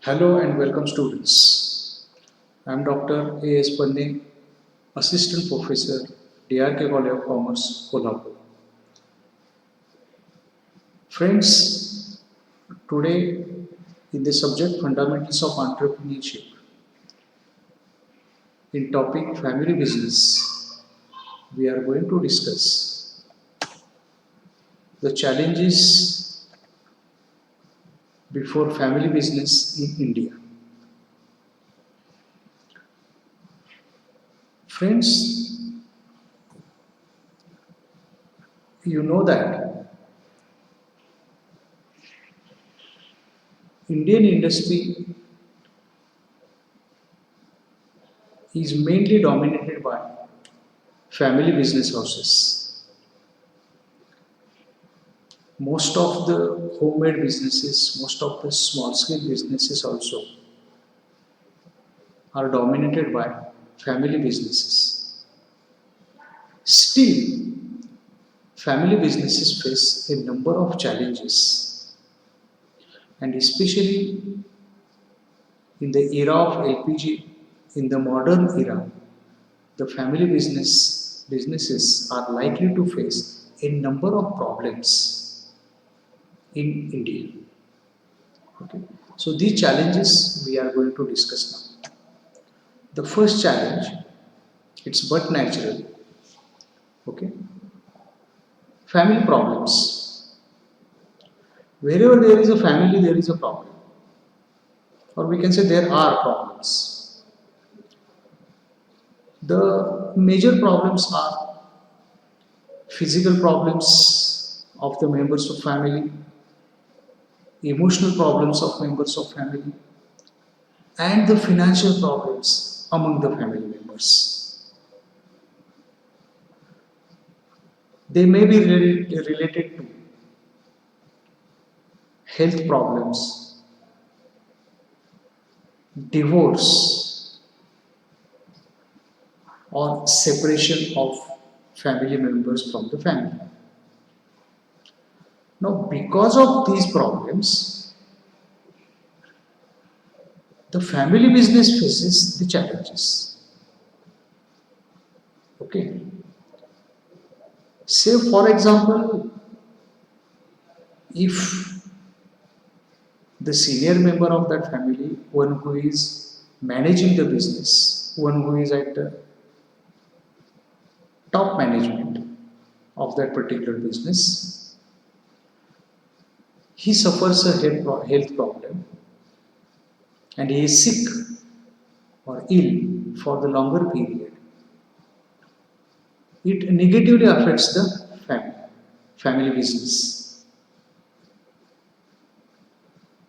Hello and welcome students. I am Dr. A.S. Panne, Assistant Professor, DRK College of Commerce, Kolhapur. Friends, today in the subject Fundamentals of Entrepreneurship, in topic Family Business, we are going to discuss the challenges before family business in India. Friends, you know that Indian industry is mainly dominated by family business houses. Most of the homemade businesses, most of the small scale businesses also are dominated by family businesses. Still, family businesses face a number of challenges, and especially in the era of LPG, in the modern era, the family businesses are likely to face a number of problems in India. Okay. So these challenges we are going to discuss now. The first challenge, it's but natural. Okay. Family problems. Wherever there is a family, there is a problem. Or we can say there are problems. The major problems are physical problems of the members of family, emotional problems of members of family, and the financial problems among the family members. They may be related to health problems, divorce, or separation of family members from the family. Now, because of these problems, the family business faces the challenges. Okay. Say, for example, if the senior member of that family, one who is managing the business, one who is at the top management of that particular business, he suffers a health problem and he is sick or ill for the longer period, it negatively affects the family business.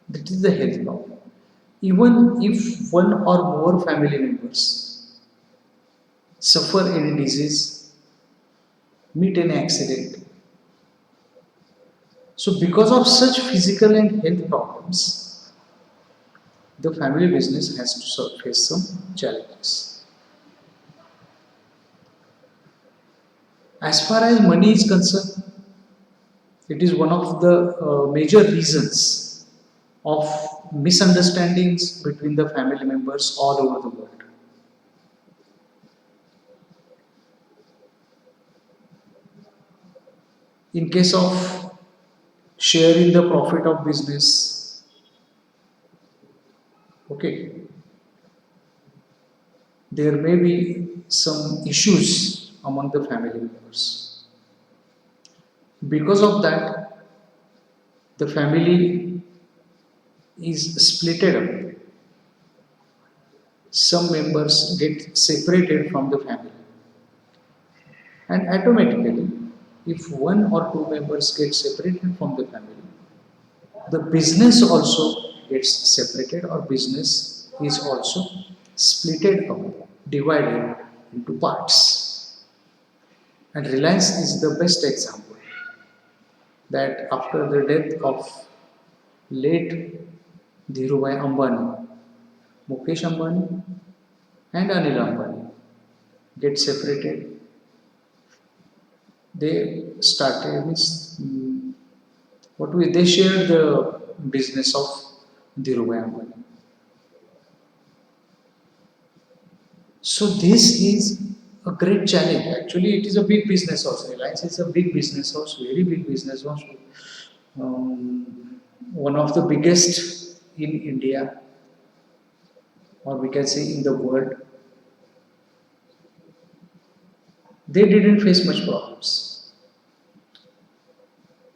That is the health problem. Even if one or more family members suffer any disease, meet an accident, so because of such physical and health problems, the family business has to face some challenges. As far as money is concerned, it is one of the major reasons of misunderstandings between the family members all over the world. In case of sharing the profit of business, okay, there may be some issues among the family members. Because of that, the family is splitted up. Some members get separated from the family, and automatically, if one or two members get separated from the family, the business also gets separated, or business is also splitted up, divided into parts. And Reliance is the best example that after the death of late Dhirubhai Ambani, Mukesh Ambani and Anil Ambani get separated. They started they shared the business of Dhirubhai Ambani. So this is a great challenge. Actually, it is a big business house. Reliance is a big business house, very big business house. One of the biggest in India, or we can say in the world. They didn't face much problems.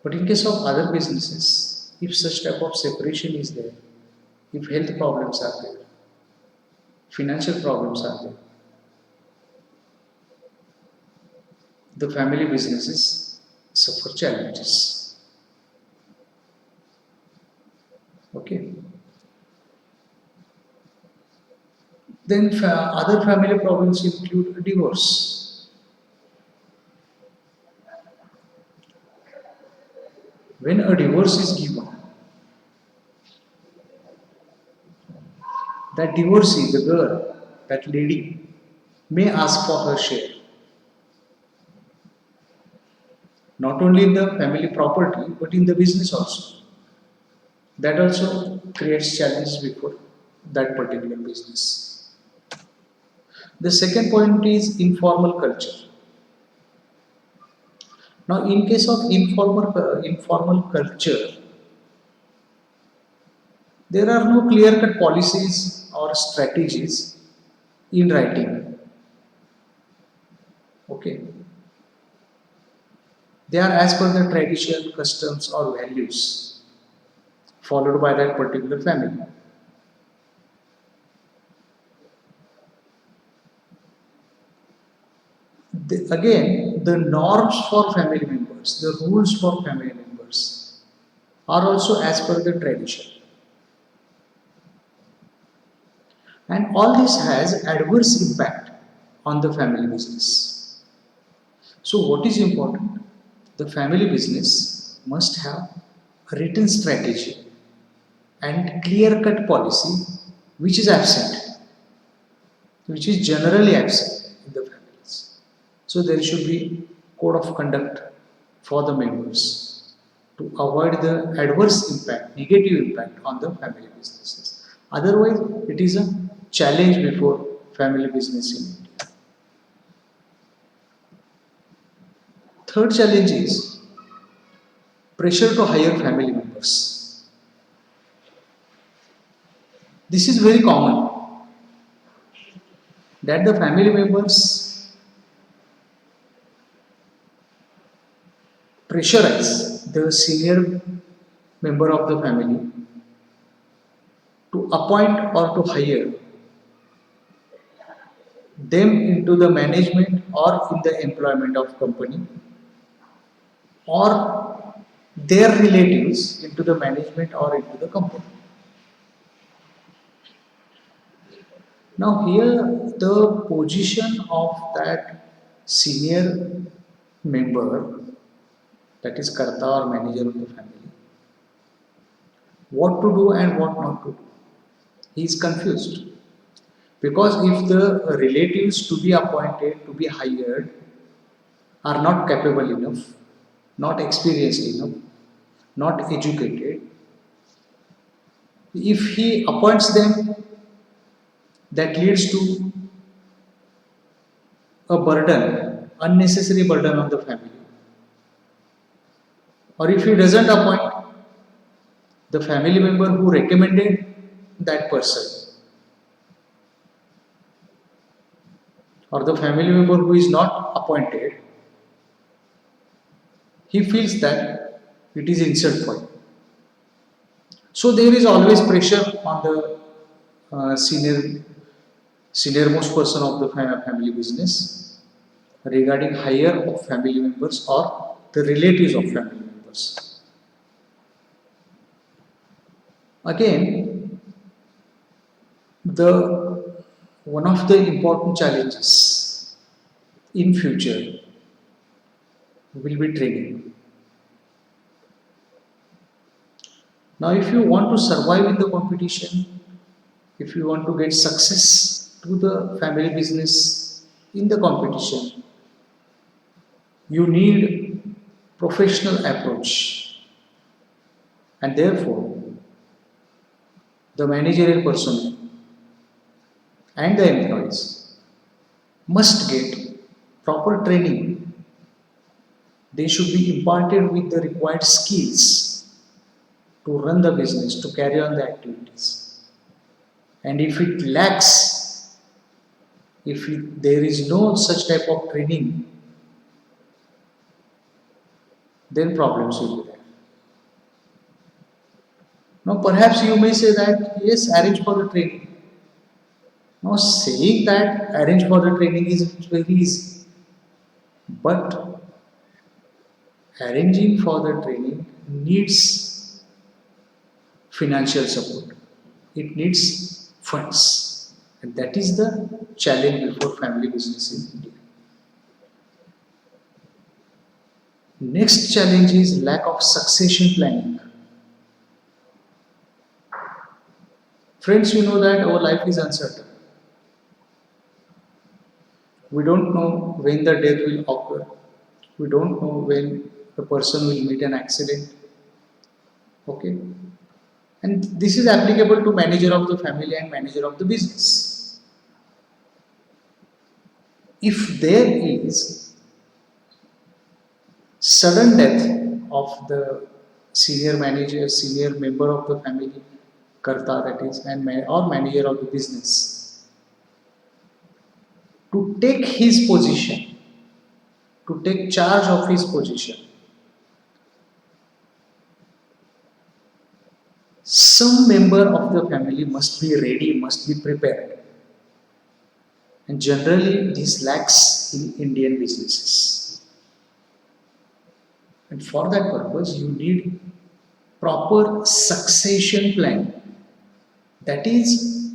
But in case of other businesses, if such type of separation is there, if health problems are there, financial problems are there, the family businesses suffer challenges. Okay. Then other family problems include divorce. When a divorce is given, that divorcee, the girl, that lady, may ask for her share. Not only in the family property, but in the business also. That also creates challenges before that particular business. The second point is informal culture. Now, in case of informal culture, there are no clear-cut policies or strategies in writing. Okay, they are as per the tradition, customs, or values followed by that particular family. Again, the norms for family members, the rules for family members are also as per the tradition. And all this has adverse impact on the family business. So, what is important? The family business must have a written strategy and clear cut policy which is absent, which is generally absent in the families. So, there should be code of conduct for the members to avoid the adverse impact, negative impact on the family businesses. Otherwise, it is a challenge before family business in India. Third challenge is pressure to hire family members. This is very common that the family members pressurize the senior member of the family to appoint or to hire them into the management or in the employment of company, or their relatives into the management or into the company. Now here the position of that senior member, that is Karta or manager of the family, what to do and what not to do. He is confused. Because if the relatives to be appointed, to be hired, are not capable enough, not experienced enough, not educated, if he appoints them, that leads to a burden, unnecessary burden on the family. Or if he doesn't appoint, the family member who recommended that person, or the family member who is not appointed, he feels that it is insult for him. So there is always pressure on the senior most person of the family business regarding hire of family members or the relatives of family members. Again, the one of the important challenges in future will be training. Now, if you want to survive in the competition, if you want to get success to the family business in the competition, you need professional approach, and therefore the managerial personnel and the employees must get proper training. They should be imparted with the required skills to run the business, to carry on the activities. And if it lacks, there is no such type of training, then problems will be there. Now, perhaps you may say that yes, arrange for the training. Now, saying that arrange for the training is very easy, but arranging for the training needs financial support. It needs funds, and that is the challenge before family business in India. Next challenge is lack of succession planning. Friends, you know that our life is uncertain. We don't know when the death will occur. We don't know when the person will meet an accident. Okay? And this is applicable to manager of the family and manager of the business. If there is sudden death of the senior manager, senior member of the family, karta that is, or manager of the business, to take his position, to take charge of his position, some member of the family must be ready, must be prepared. And generally, this lacks in Indian businesses. And for that purpose, you need proper succession plan. That is,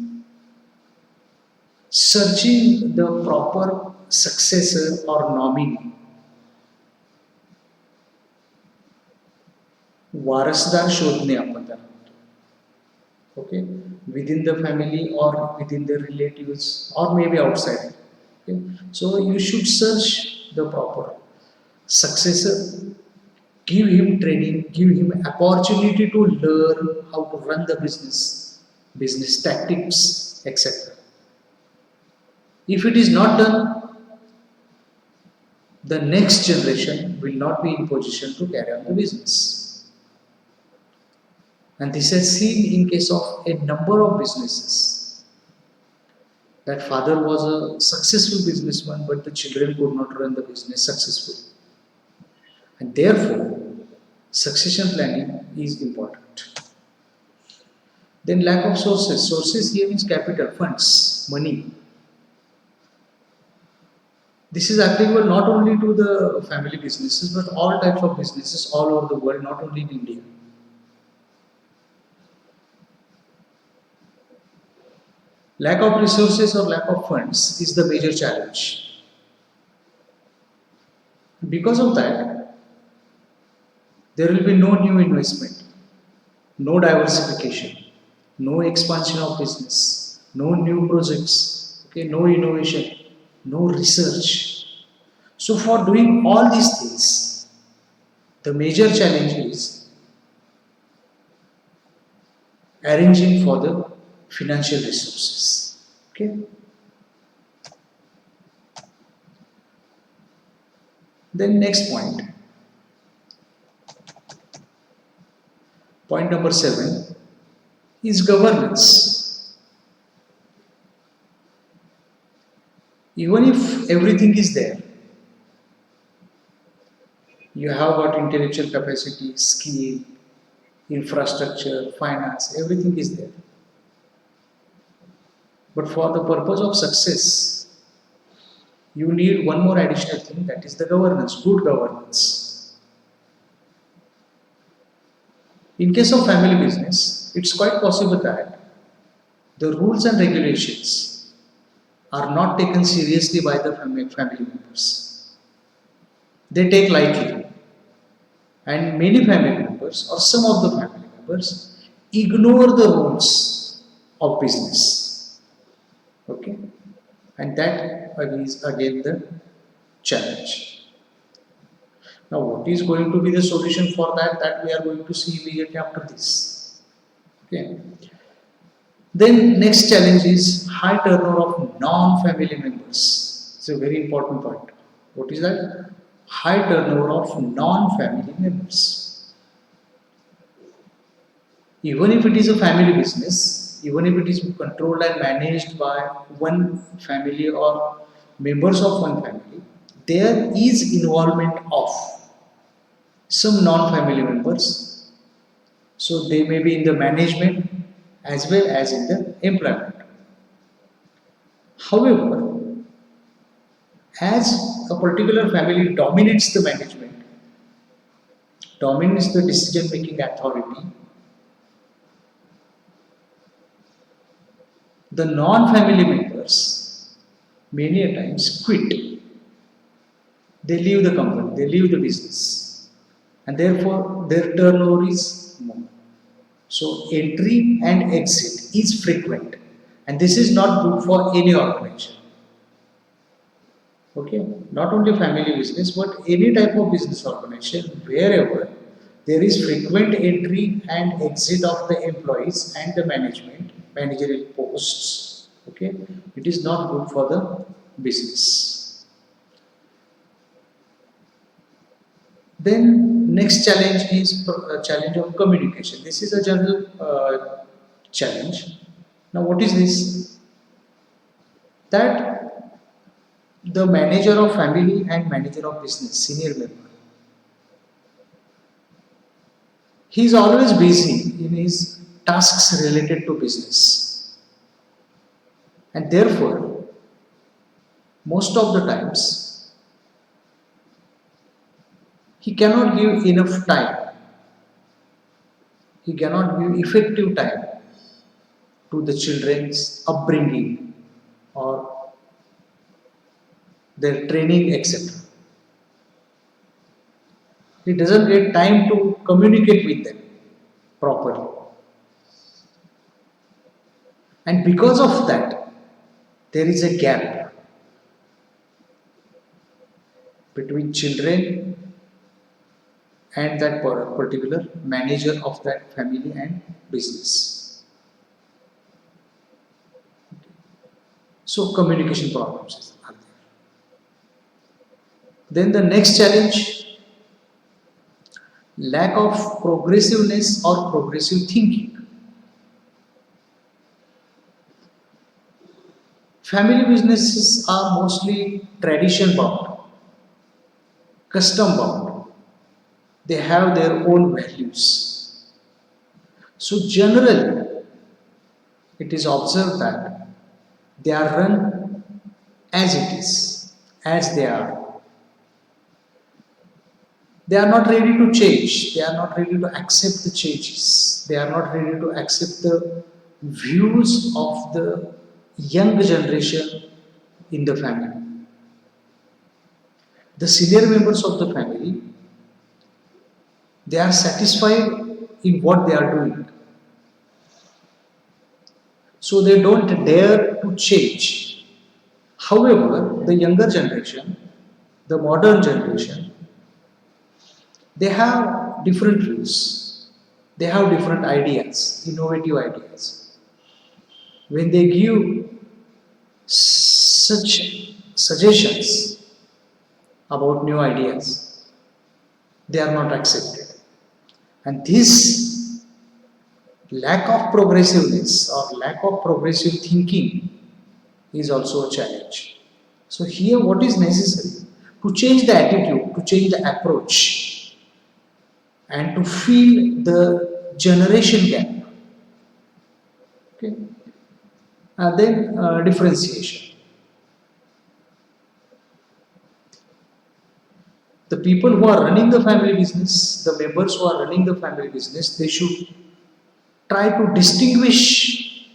searching the proper successor or nominee. वारसदार शोधणे आपण त्याला म्हणतो. Okay, within the family or within the relatives or maybe outside. Okay, so you should search the proper successor, give him training, give him opportunity to learn how to run the business tactics, etc. If it is not done, the next generation will not be in position to carry on the business. And this has seen in case of a number of businesses that father was a successful businessman, but the children could not run the business successfully. And therefore, succession planning is important. Then lack of sources. Sources here means capital, funds, money. This is applicable not only to the family businesses, but all types of businesses all over the world, not only in India. Lack of resources or lack of funds is the major challenge. Because of that, there will be no new investment, no diversification, no expansion of business, no new projects, okay, no innovation, no research. So for doing all these things, the major challenge is arranging for the financial resources. Okay. Then next point. Point number 7 is governance. Even if everything is there, you have got intellectual capacity, skill, infrastructure, finance, everything is there. But for the purpose of success, you need one more additional thing, that is the governance, good governance. In case of family business, it's quite possible that the rules and regulations are not taken seriously by the family members. They take lightly. And many family members or some of the family members ignore the rules of business. Okay, and that is again the challenge. Now, what is going to be the solution for that? That we are going to see immediately after this. Okay. Then next challenge is high turnover of non-family members. It's a very important point. What is that? High turnover of non-family members. Even if it is a family business, even if it is controlled and managed by one family or members of one family, there is involvement of some non-family members. So they may be in the management as well as in the employment. However, as a particular family dominates the management, dominates the decision making authority, the non family members many a times quit. They leave the company, they leave the business, and therefore their turnover is more. So, entry and exit is frequent, and this is not good for any organization. Okay, not only family business but any type of business organization wherever there is frequent entry and exit of the employees and the management, managerial posts. Okay, it is not good for the business. Then next challenge is challenge of communication. This is a general challenge. Now, what is this? That the manager of family and manager of business, senior member, he is always busy in his tasks related to business, and therefore, most of the times, he cannot give enough time, he cannot give effective time to the children's upbringing or their training, etc. He doesn't get time to communicate with them properly. And because of that, there is a gap between children and that particular manager of that family and business. So, communication problems are there. Then the next challenge, lack of progressiveness or progressive thinking. Family businesses are mostly tradition bound, custom bound. They have their own values. So, generally, it is observed that they are run as it is, as they are. They are not ready to change, they are not ready to accept the changes, they are not ready to accept the views of the young generation in the family. The senior members of the family, they are satisfied in what they are doing. So they don't dare to change. However, the younger generation, the modern generation, they have different views. They have different ideas, innovative ideas. When they give such suggestions about new ideas, they are not accepted. And this lack of progressiveness or lack of progressive thinking is also a challenge. So, here what is necessary? To change the attitude, to change the approach, and to fill the generation gap. Okay. Then differentiation. The people who are running the family business, the members who are running the family business, they should try to distinguish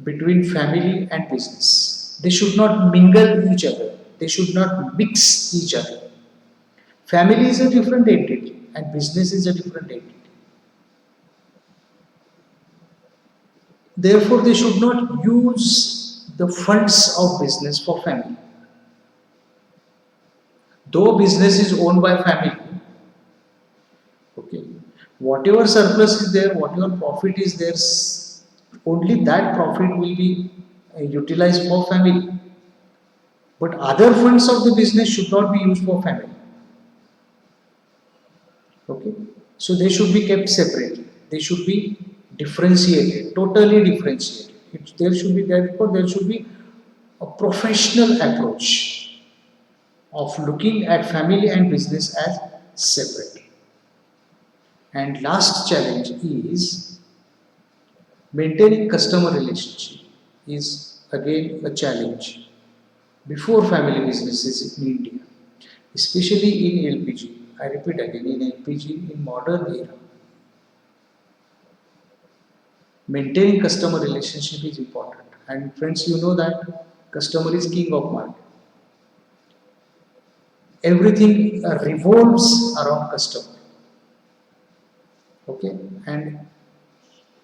between family and business. They should not mingle each other. They should not mix each other. Family is a different entity and business is a different entity. Therefore, they should not use the funds of business for family. Though business is owned by family, okay, whatever surplus is there, whatever profit is there, only that profit will be utilized for family. But other funds of the business should not be used for family. Okay, so they should be kept separate. They should be differentiated, totally differentiated. There should be, therefore there should be a professional approach of looking at family and business as separate. And last challenge is maintaining customer relationship is again a challenge before family businesses in India, especially in LPG. I repeat again, in LPG in modern era, maintaining customer relationship is important. And friends, you know that customer is king of market. Everything revolves around customer. Okay, and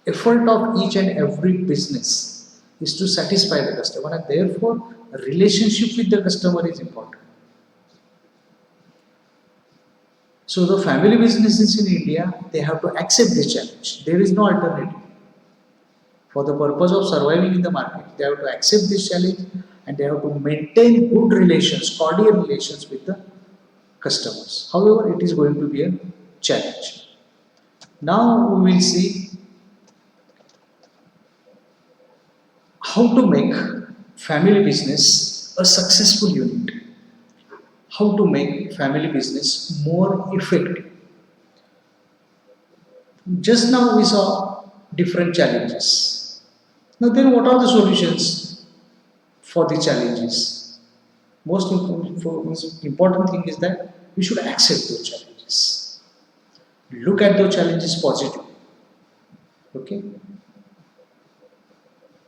effort of each and every business is to satisfy the customer, and therefore a relationship with the customer is important. So the family businesses in India, they have to accept this challenge. There is no alternative. For the purpose of surviving in the market, they have to accept this challenge and they have to maintain good relations, cordial relations with the customers. However, it is going to be a challenge. Now we will see how to make family business a successful unit. How to make family business more effective. Just now we saw different challenges. Now then what are the solutions for the challenges? Most important thing is that we should accept those challenges. Look at those challenges positively. Okay?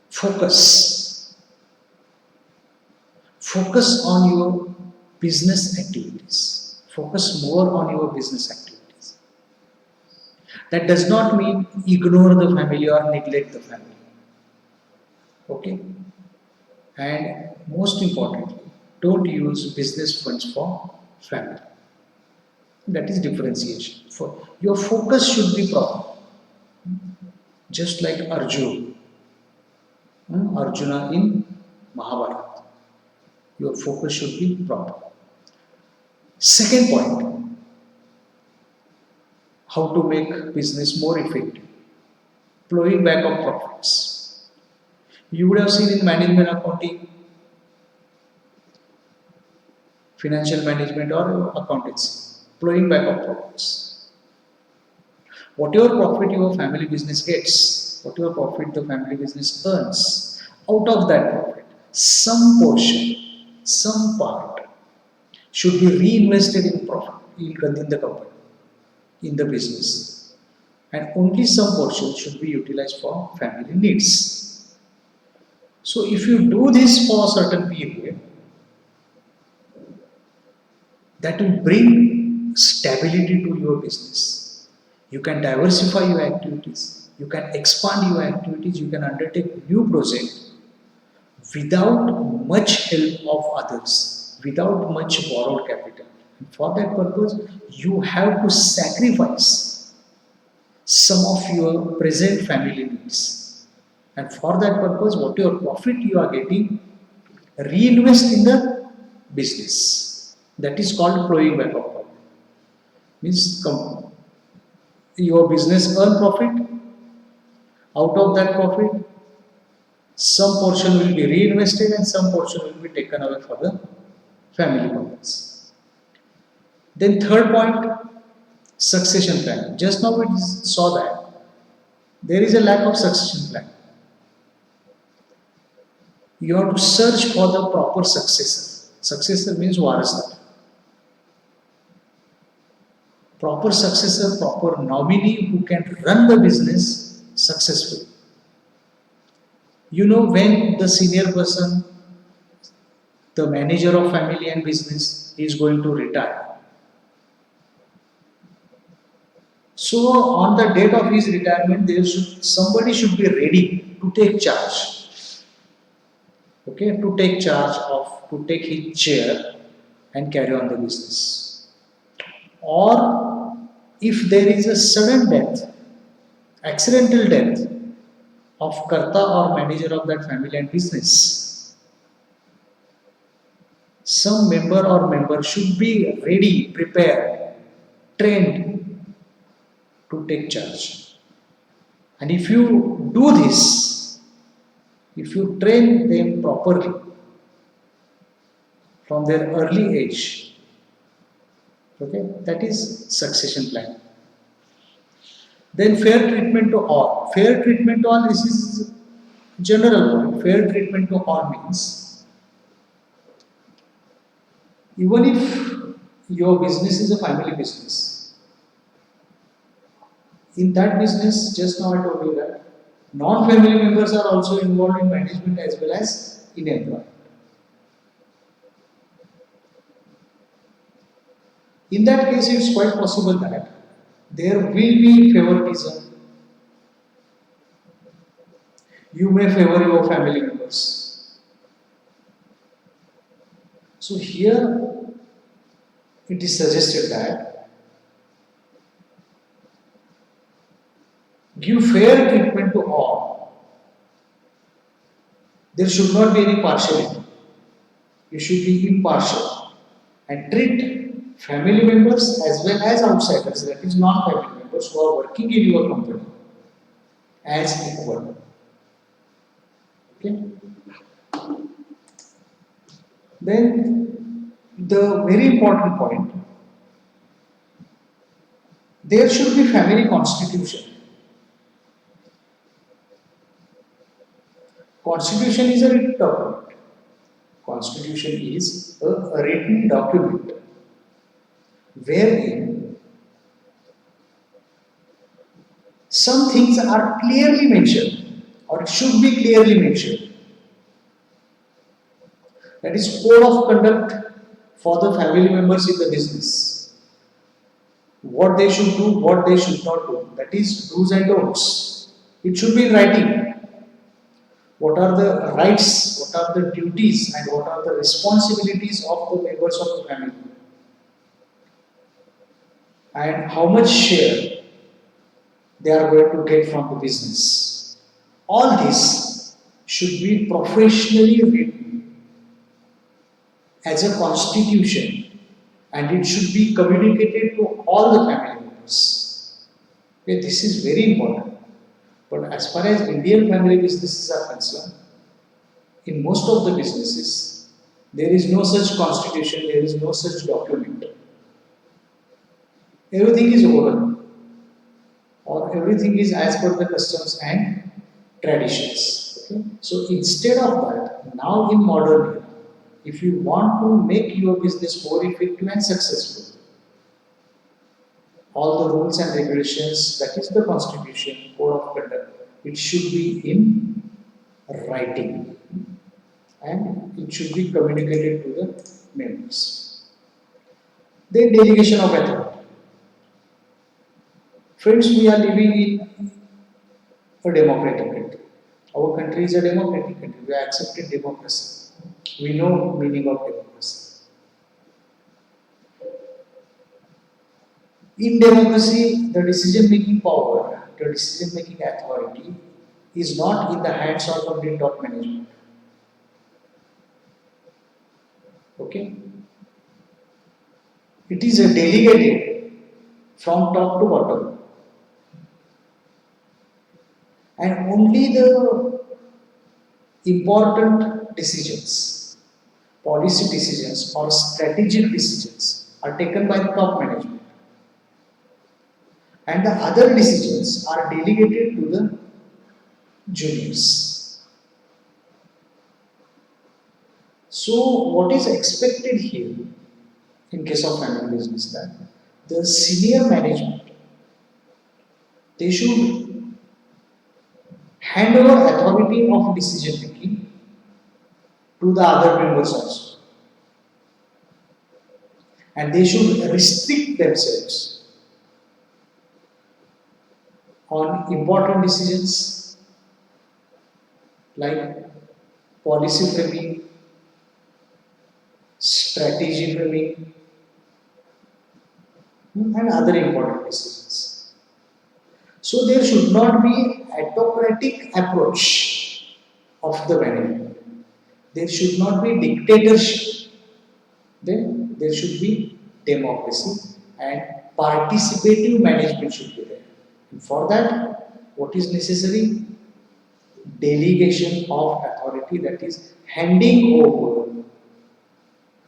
Focus. Focus on your business activities. Focus more on your business activities. That does not mean ignore the family or neglect the family. Okay? And most importantly, don't use business funds for family. That is differentiation. Your focus should be proper. Just like Arjuna in Mahabharata. Your focus should be proper. Second point, how to make business more effective. Plowing back of profits. You would have seen in management accounting, financial management or accountancy, plowing back of profits. Whatever profit your family business gets, whatever profit the family business earns, out of that profit, some portion, some part should be reinvested in profit, in the company, in the business. And only some portion should be utilized for family needs. So if you do this for a certain period, that will bring stability to your business. You can diversify your activities, you can expand your activities, you can undertake new projects without much help of others, without much borrowed capital. And for that purpose, you have to sacrifice some of your present family needs. And for that purpose, whatever profit you are getting, reinvest in the business. That is called plowing back of profit. Means your business earn profit, out of that profit, some portion will be reinvested and some portion will be taken away for the family purpose. Then third point, succession plan. Just now we saw that there is a lack of succession plan. You have to search for the proper successor. Successor means warasdar. Proper successor, proper nominee who can run the business successfully. You know, when the senior person, the manager of family and business, is going to retire. So on the date of his retirement, somebody should be ready to take charge. Okay, to take his chair and carry on the business. Or if there is a sudden death, accidental death of karta or manager of that family and business, Some member or member should be ready, prepared, trained to take charge. And if you do this, if you train them properly from their early age, okay, that is succession plan. Then fair treatment to all. Fair treatment to all, this is general point. Fair treatment to all means even if your business is a family business, in that business, just now I told you that non-family members are also involved in management as well as in employment. In that case, it's quite possible that there will be favoritism. You may favor your family members. So here it is suggested that give fair treatment to all. There should not be any partiality. You should be impartial and treat family members as well as outsiders, that is non-family members who are working in your company, as equal. Okay. Then the very important point, there should be family constitution. Constitution is a written document. Constitution is a written document wherein some things are clearly mentioned or should be clearly mentioned. That is code of conduct for the family members in the business. What they should do, what they should not do. That is do's and don'ts. It should be in writing. What are the rights, what are the duties, and what are the responsibilities of the members of the family, and how much share they are going to get from the business. All this should be professionally written as a constitution, and it should be communicated to all the family members. Okay, this is very important. But as far as Indian family businesses are concerned, in most of the businesses, there is no such constitution, there is no such document. Everything is oral, or everything is as per the customs and traditions. Okay? So instead of that, now in modern era, if you want to make your business more effective and successful, all the rules and regulations, that is the constitution, code of conduct, it should be in writing and it should be communicated to the members. Then delegation of authority. Friends, we are living in a democratic country. Our country is a democratic country. We have accepted democracy. We know meaning of democracy. In democracy, the decision-making power, the decision-making authority is not in the hands of complete top management. Okay? It is a delegated from top to bottom. And only the important decisions, policy decisions or strategic decisions are taken by the top management. And the other decisions are delegated to the juniors. So what is expected here in case of family business, that the senior management, they should hand over authority of decision making to the other members also. And they should restrict themselves on important decisions like policy framing, strategy framing, and other important decisions. So there should not be autocratic approach of the management. There should not be dictatorship. then there should be democracy and participative management should be there. And for that, what is necessary? Delegation of authority, that is handing over,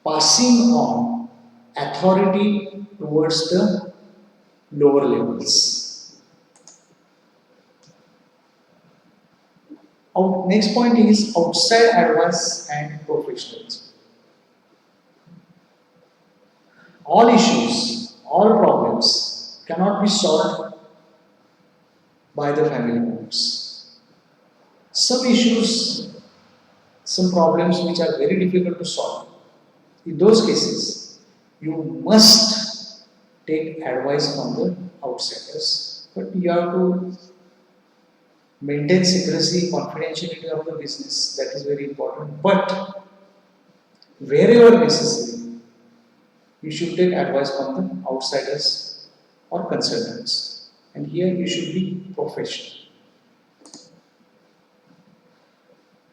passing on authority towards the lower levels. Next point is outside advice and professionals. All issues, all problems cannot be solved by the family members. Some issues, some problems which are very difficult to solve. In those cases, you must take advice from the outsiders, but you have to maintain secrecy, confidentiality of the business. That is very important. But wherever necessary, you should take advice from the outsiders or consultants. And here you should be professional.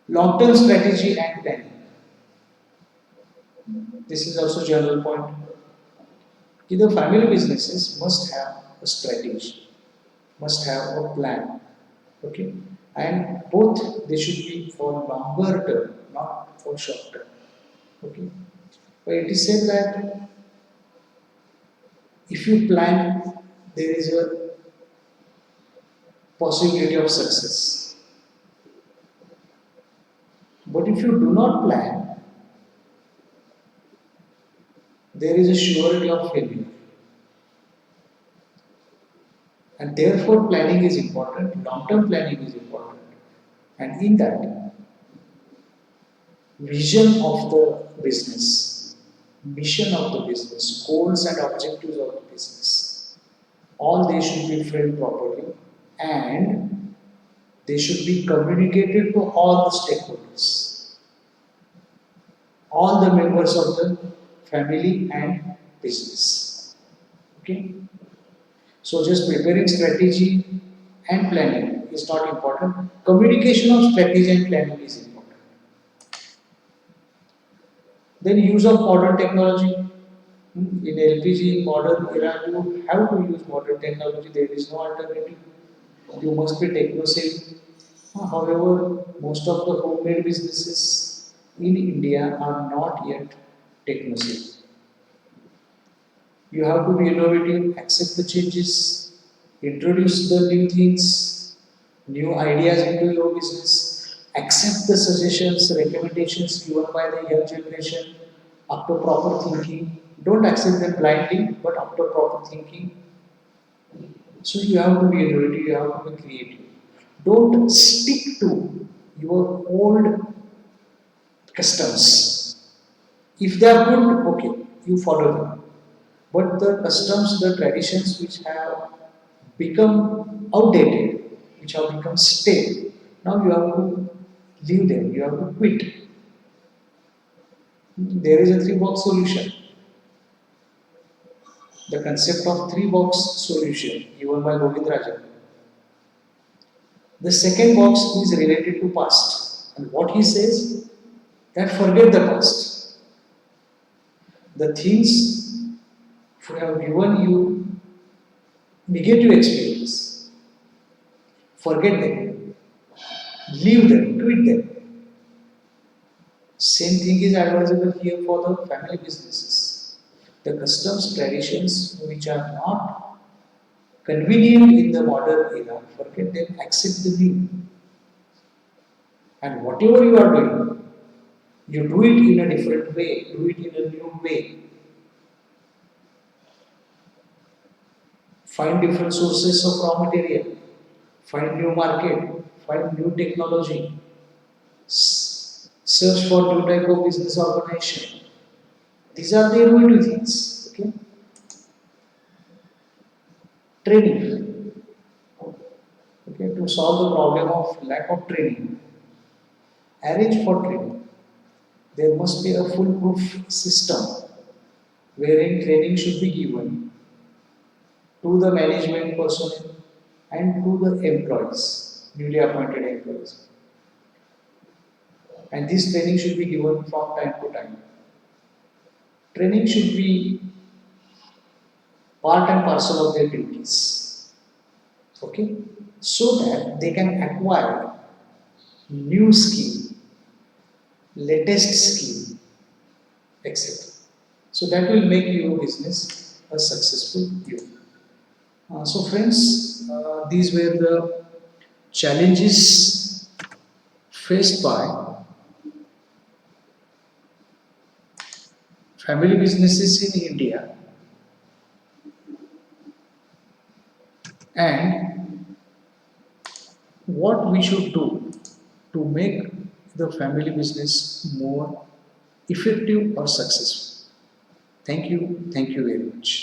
Long-term strategy and planning. This is also general point. The family businesses must have a strategy, must have a plan. Okay, and both they should be for longer term, not for short term. Okay, but it is said that if you plan, there is a possibility of success. But if you do not plan, there is a surety of failure. And therefore, planning is important, long term planning is important. And in that, vision of the business, mission of the business, goals and objectives of the business, all they should be framed properly and they should be communicated to all the stakeholders, all the members of the family and business. Okay? So just preparing strategy and planning is not important. Communication of strategy and planning is important. Then use of modern technology. In LPG modern era, you have to use modern technology. There is no alternative. You must be techno-savvy. However, most of the homemade businesses in India are not yet techno-savvy. You have to be innovative, accept the changes, introduce the new things, new ideas into your business, accept the suggestions, recommendations given by the young generation after proper thinking. Don't accept them blindly, but after proper thinking. So you have to be innovative, you have to be creative. Don't stick to your old customs. If they are good, okay, you follow them. But the customs, the traditions which have become outdated, which have become stale, now you have to leave them, you have to quit. There is a three-box solution. The concept of three-box solution given by Govindarajan. The second box is related to past. And what he says, that forget the past. The things who have given you negative experience, forget them, leave them, quit them. Same thing is advisable here for the family businesses. The customs, traditions which are not convenient in the modern era, forget them, accept the new. And whatever you are doing, you do it in a different way, do it in a new way. Find different sources of raw material, find new market, find new technology, search for new type of business organization. These are the innovative things. Okay? Training. Okay, to solve the problem of lack of training, arrange for training. There must be a foolproof system wherein training should be given to the management personnel and to the employees, newly appointed employees. And this training should be given from time to time. Training should be part and parcel of their duties. Okay, so that they can acquire new skill, latest skill, etc. So that will make your business a successful you. So friends, these were the challenges faced by family businesses in India, and what we should do to make the family business more effective or successful. Thank you very much.